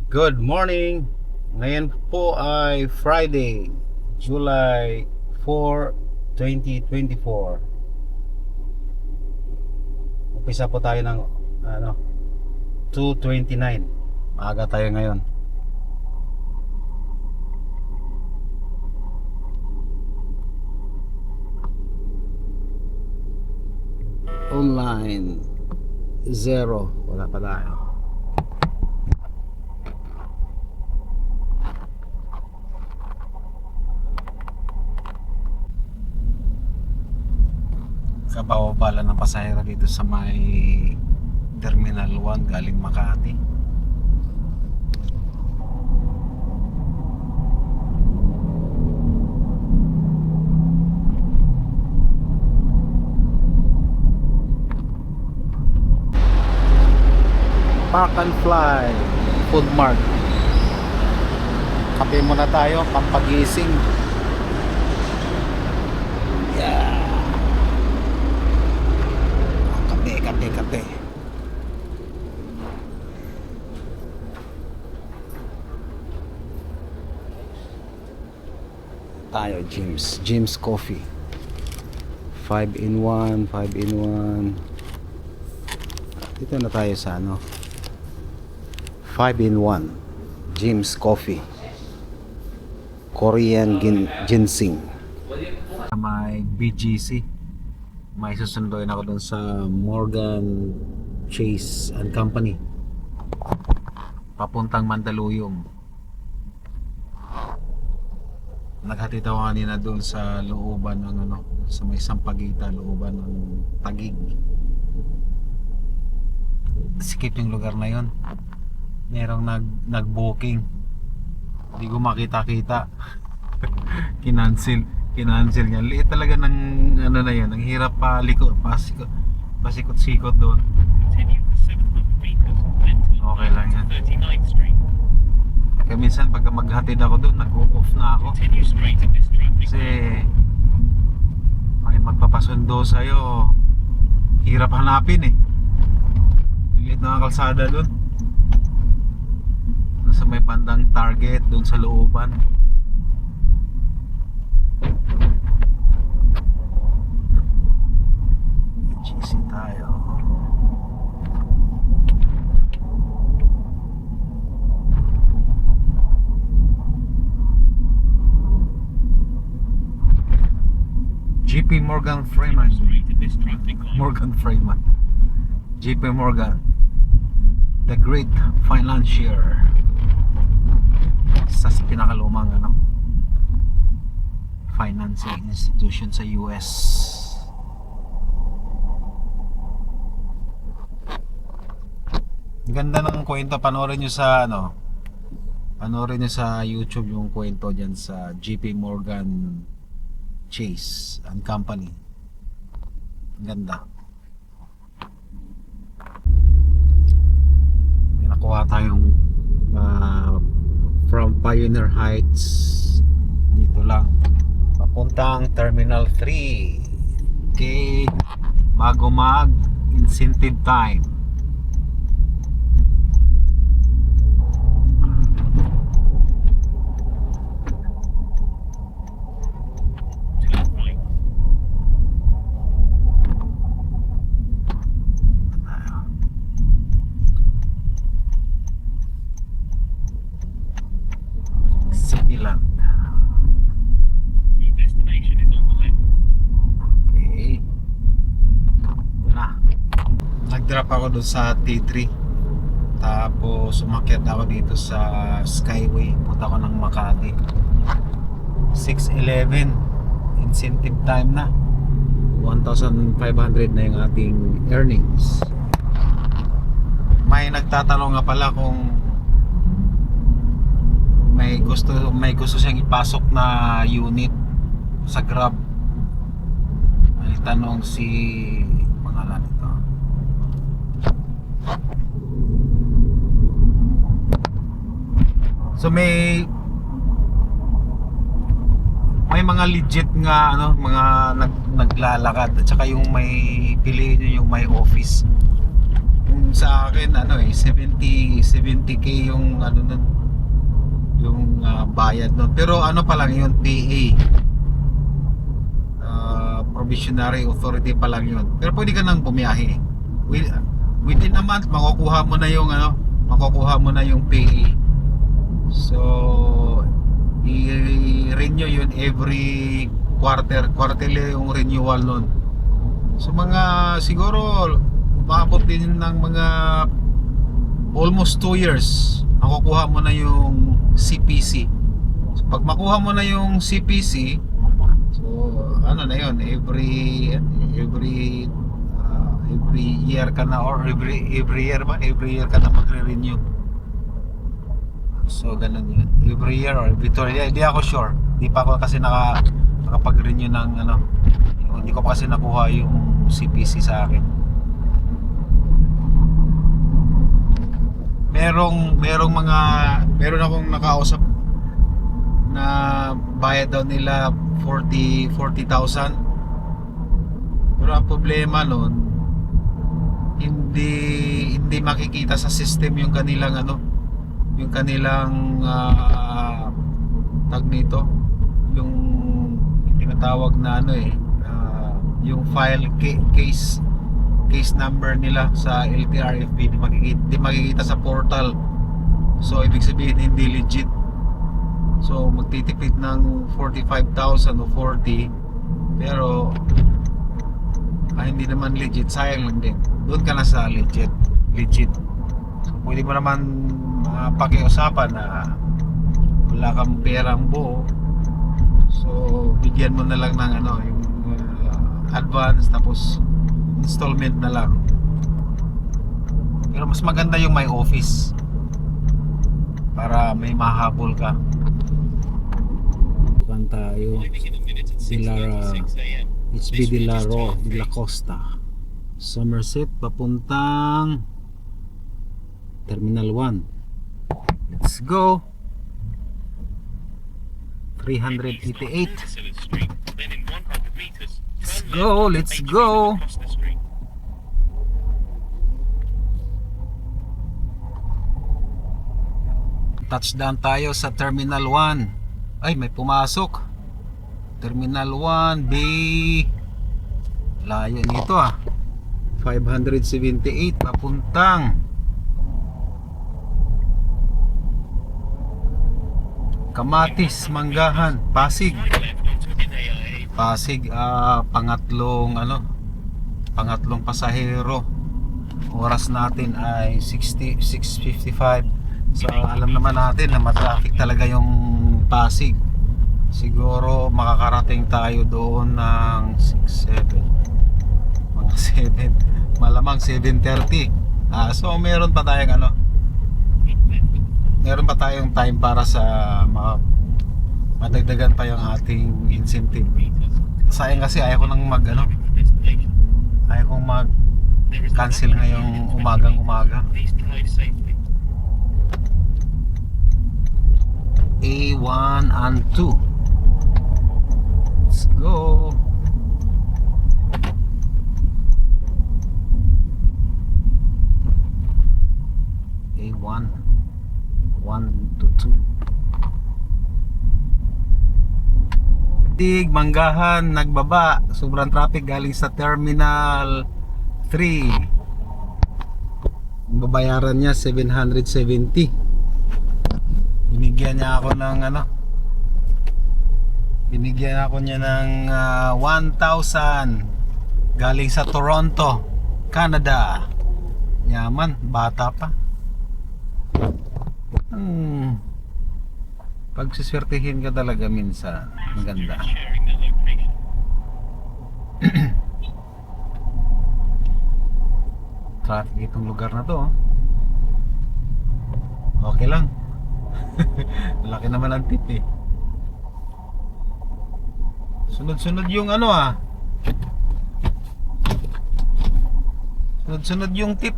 Good morning! Ngayon po ay Friday, July 4, 2024. Umpisa po tayo ng 2:29. Maaga tayo ngayon. Online zero, wala pa tayo. Kababala ng pasahero dito sa may Terminal 1 galing Makati. Park and Fly Food Mart. Kape muna tayo, pampagising. Yeah. Kape. Tayo, Jim's Coffee. 5 in 1. Dito na tayo sa 5 in 1. Jim's Coffee. Korean ginseng. May BGC. May susunduin ako dun sa Morgan Chase and Company papuntang Mandaluyong. Naghatid ako kanina dun sa looban ng sa may Sampaguita, looban ng Taguig. Sikip yung lugar na yon. Merong nag-booking, hindi ko makita-kita. Kinancel niya. Liit talaga ng na yan. Ang hirap pasikot-sikot doon. Okay lang yan. Kaya minsan pagka maghatid ako doon, nag-off na ako. Kasi may magpapasundo sa'yo, hirap hanapin eh. Liit na kalsada doon. Nasa may bandang Target doon sa looban. GC tayo. JP Morgan Freeman. JP Morgan, the great financier. Isa sa pinakalumang financing institution sa US. Ganda ng kwento, panoorin nyo sa YouTube yung kwento dyan sa JP Morgan Chase and Company. Ganda. May nakuha tayong from Pioneer Heights, dito lang papuntang Terminal 3. Okay, bago mag incentive time. Sibilan. Okay. Nag-drop ako doon sa T3. Tapos umakyat ako dito sa Skyway. Punta ako ng Makati. 6:11. Incentive time na. 1,500 na yung ating earnings. May nagtatanong nga pala kung may gusto siyang ipasok na unit sa Grab. May tanong si pangalan ito. So may mga legit nga mga naglalakad at saka yung may piliin nyo yung may office. Yung sa akin 70k yung ano nun, yung bayad nun. Pero ano pa lang yun, PA, provisionary authority pa lang yun. Pero pwede ka nang bumiyahe. Within a month makukuha mo na yung makukuha mo na yung PA. So i-renew yun every quarterly yung renewal nun. So mga siguro maabot din ng mga almost 2 years makukuha mo na yung CPC. So pag makuha mo na yung CPC, so ano na yun, every year ka na, or every year ka na magre-renew. So ganun yun, every year or every 2 year, hindi ako sure, hindi pa ako kasi nakapag-renew ng hindi ko pa kasi nakuha yung CPC sa akin. Meron akong nakausap na bayad daw nila 40,000. Pero ang problema nun, hindi makikita sa system yung kanilang tag nito, yung tinatawag na yung file case number nila sa LTRFP, di makikita sa portal. So ibig sabihin hindi legit. So magtitipid ng 45,000 o 40, pero hindi naman legit, sayang lang din. Doon ka na sa legit. So pwede mo naman pakiusapan na wala kang perang buo, so bigyan mo na lang ng yung advance, tapos installment na lang. Pero mas maganda yung may office para may mahabol ka. Bukan tayo HB de la Costa, Somerset papuntang Terminal 1. Let's go. 388. Let's go. Touchdown tayo sa Terminal 1. Ay, may pumasok. Terminal 1 B. Layo nito 578 papuntang Kamatis, Manggahan, Pasig. Pangatlong pasahero. Oras natin ay 6:55. So alam naman natin na matraffic talaga yung Pasig. Siguro makakarating tayo doon ng 6-7, mga 7, malamang 7:30. So meron pa tayong time para sa madagdagan pa yung ating incentive. Sayang kasi ayaw kong mag cancel ngayong umaga. A1 and 2. Let's go. A1 1 to 2. Manggahan nagbaba, sobrang traffic galing sa Terminal 3. Babayaran niya 770. Binigyan niya ako ng 1,000 galing sa Toronto, Canada. Yaman, bata pa. Pag siswertihin ka talaga minsan, maganda. Traffic itong lugar na to. Okay lang. Laki naman ang tip eh. Sunod-sunod yung sunod-sunod yung tip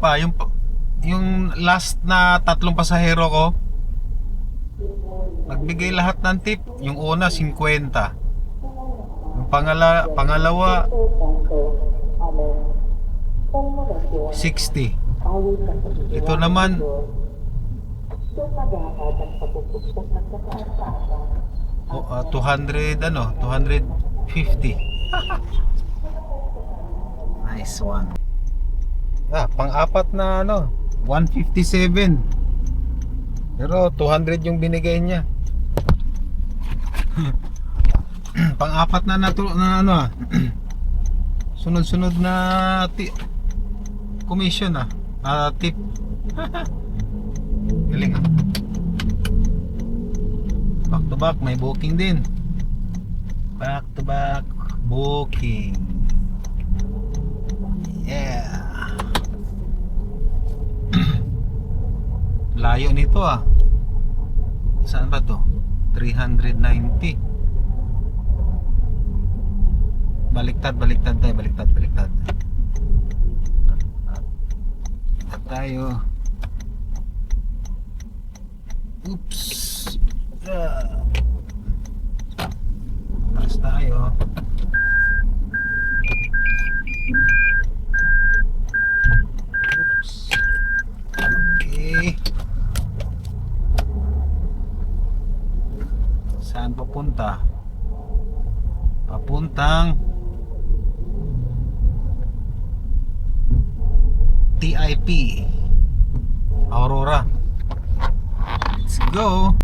yung last na 3 pasahero ko, nagbigay lahat ng tip. Yung una 50, yung pangalawa 60. Ito naman Oh, 200 ano, 250. Nice one. Pang-apat na ano, 157. Pero 200 yung binigay niya. Pang-apat na na ano sunod-sunod na commission tip. Galing Back to back, may booking din. Back to back booking. Yeah. Layo nito Saan ba to? 390. Baliktad tayo, baliktad. At tayo. Oops. Taas tayo. Oops. Okay. Saan papunta? Papuntang TIP Aurora. Let's go.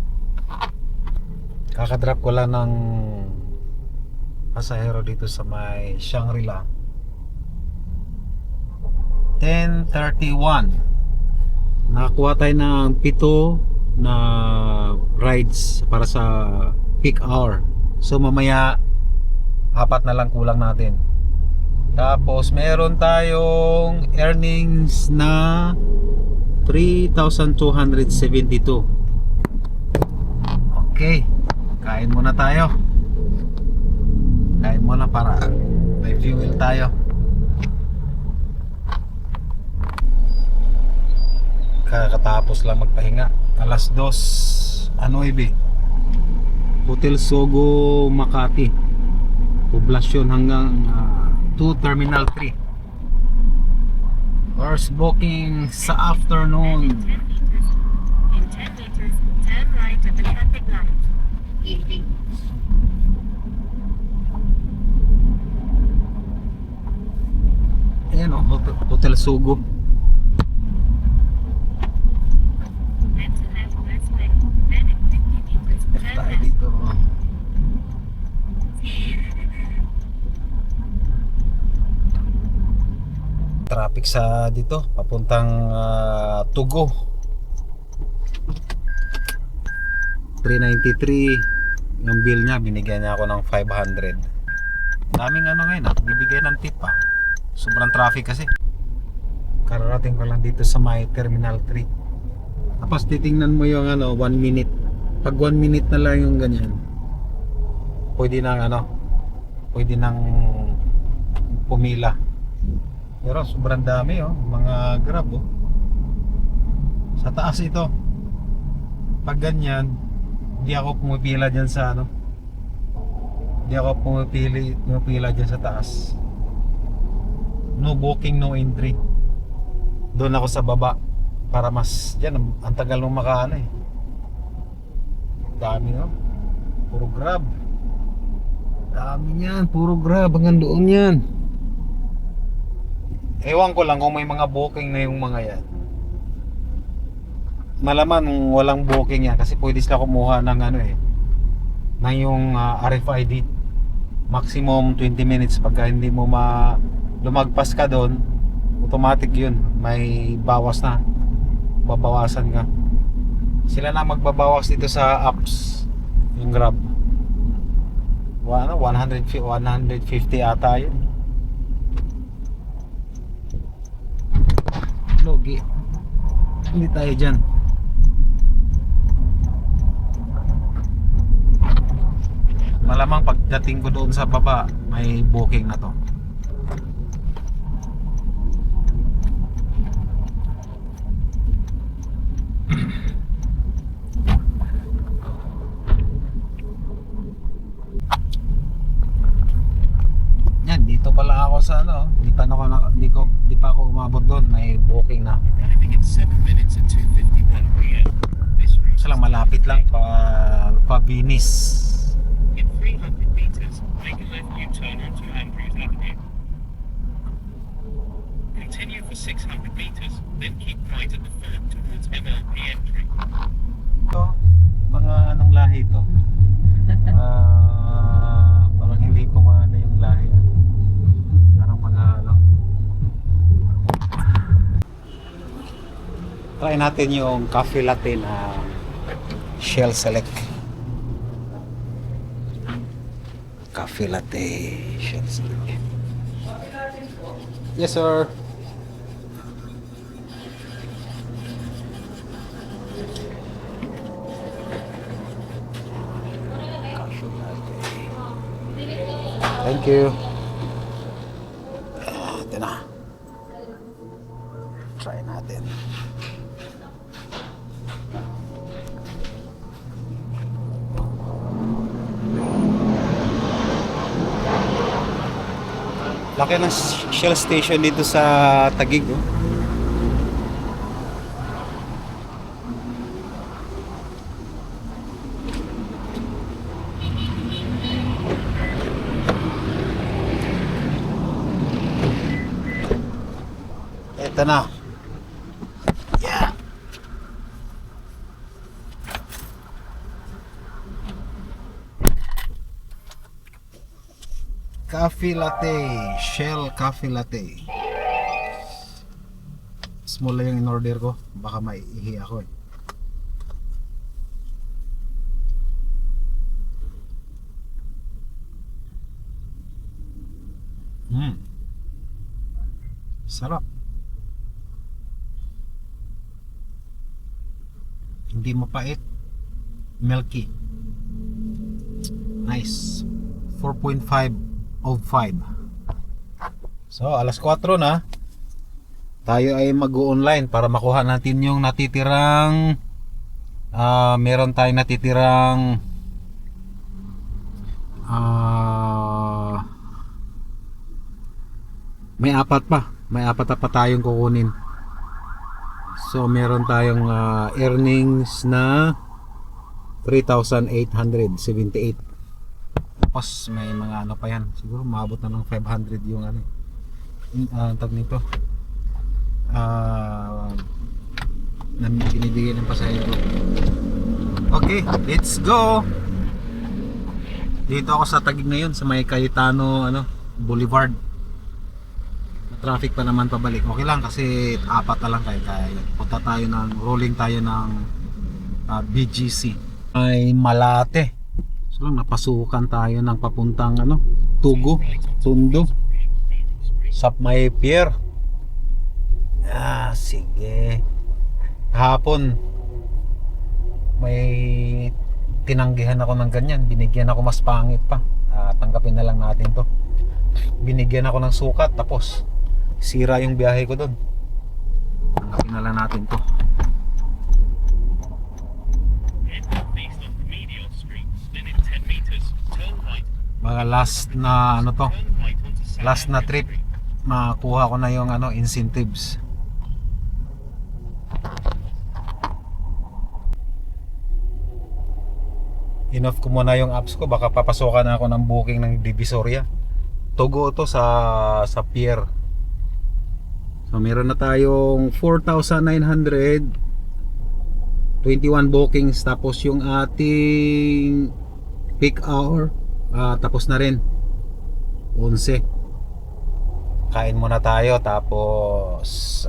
Kakadrop ko lang ng pasahero dito sa may Shangri-La. 10:31. Nakakuha tayo ng 7 na rides para sa peak hour. So mamaya 4 na lang kulang natin. Tapos meron tayong earnings na 3,272. Okay, kain muna tayo. Kain muna para may fuel tayo. Kakatapos lang magpahinga. Alas 2:09. Hotel Sogo, Makati. Poblasyon hanggang to Terminal 3. First booking sa afternoon. In 10 meters, turn right at the traffic light. Ayan Hotel Sogo. Then to left west lane. Then in 50 meters, Left turn tayo left. dito. Traffic sa dito papuntang Tugo. 393 yung bill niya, binigyan niya ako ng 500. Daming ngayon bibigay ng tip sobrang traffic kasi. Kararating ko lang dito sa may Terminal 3. Tapos titingnan mo yung 1 minute. Pag 1 minute na lang yung ganyan, pwede nang pumila. Pero sobrang dami mga Grab sa taas ito. Pag ganyan, di ako pumipila dyan sa di ako pumipila dyan sa taas. No booking, no entry. Doon ako sa baba para mas dyan, ang tagal nung makaano dami puro Grab. Dami niyan, puro Grab hanggang doon yan. Ewan ko lang kung may mga booking na yung mga yan. Malaman walang booking yan kasi pwede sila kumuha ng ng yung RFID. Maximum 20 minutes. Pagka hindi mo lumagpas ka doon, automatic yun, may bawas na, babawasan ka. Sila na magbabawas dito sa apps, yung Grab. 150 ata yun. Logi, hindi tayo dyan. Malamang pagdating ko doon sa baba, may booking na to. Yan, dito pala ako sa di pa ako umabot doon, may booking na. Arriving in 7 minutes at 2:51 p.m. Malapit lang pa Venice. In 300 meters, make a left U-turn onto Andrews Avenue. Continue for 600 meters, then keep right at the fork towards MLP entry. Ito, mga anong lahi to? Parang hindi ko maano yung lahi. Parang mga ano. Try natin yung cafe latte na Shell Select. Cafe latte Shell Select. Yes, sir. Thank you. Ito na. Try natin. Laki ng Shell station dito sa Taguig. Oh. Ito na. Yeah. Coffee latte, Shell coffee latte. Small lang yung in-order ko, baka maiihi ako eh. Sarap. Hindi mapait. Milky. Nice. 4.5 of 5. So, alas 4 na. Tayo ay mag-online para makuha natin yung natitirang meron tayong natitirang may apat pa tayong kukunin. So meron tayong earnings na 3,878. Tapos may mga ano pa yan, siguro maabot na ng 500 yung ano tag nito na binibigay ng pasahero. Okay, let's go. Dito ako sa Taguig ngayon sa may Cayetano Boulevard. Traffic pa naman pabalik. Okay lang kasi apat na lang kaya punta tayo rolling tayo ng BGC ay Malate. So lang napasukan tayo ng papuntang Tugo, Tondo sa may pier. Sige. Hapon may tinanggihan ako ng ganyan, binigyan ako mas pangit pa. Tanggapin na lang natin to. Binigyan ako ng sukat tapos sira yung biyahe ko doon. Tanggapin na lang natin to. Mga last na last na trip, makuha ko na yung incentives. Enough ko muna yung apps ko, baka papasokan ako ng booking ng Divisoria. Tugo to sa pier. So meron na tayong 4,921 bookings. Tapos yung ating peak hour tapos na rin 11. Kain muna tayo tapos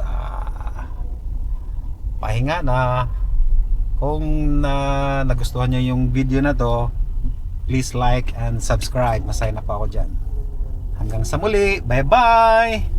pahinga na. Kung nagustuhan nyo yung video na to, please like and subscribe. Masaya na pa ako dyan. Hanggang sa muli, bye bye.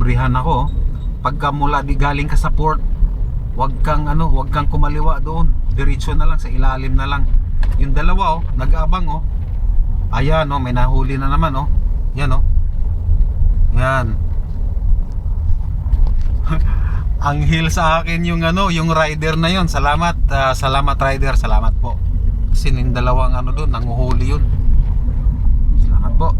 nalibrihan ako. Pagka mula di galing ka sa port, wag kang kumaliwa doon. Diretso na lang, sa ilalim na lang. Yung dalawa nag-aabang Ayan may nahuli na naman Yan Yan. Anghel sa akin yung yung rider na yon. Salamat, salamat rider, salamat po. Kasi yung dalawang doon nanguhuli yun. Salamat po.